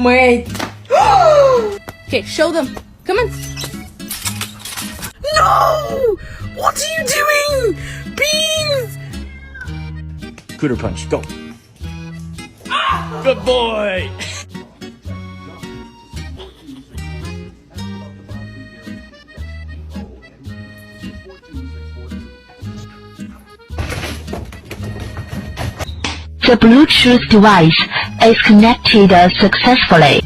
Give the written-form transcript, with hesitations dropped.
mate. Okay, show them. Come on. No! What are you doing? Beans! Cooter punch, go. Good boy. The Bluetooth device is connected successfully.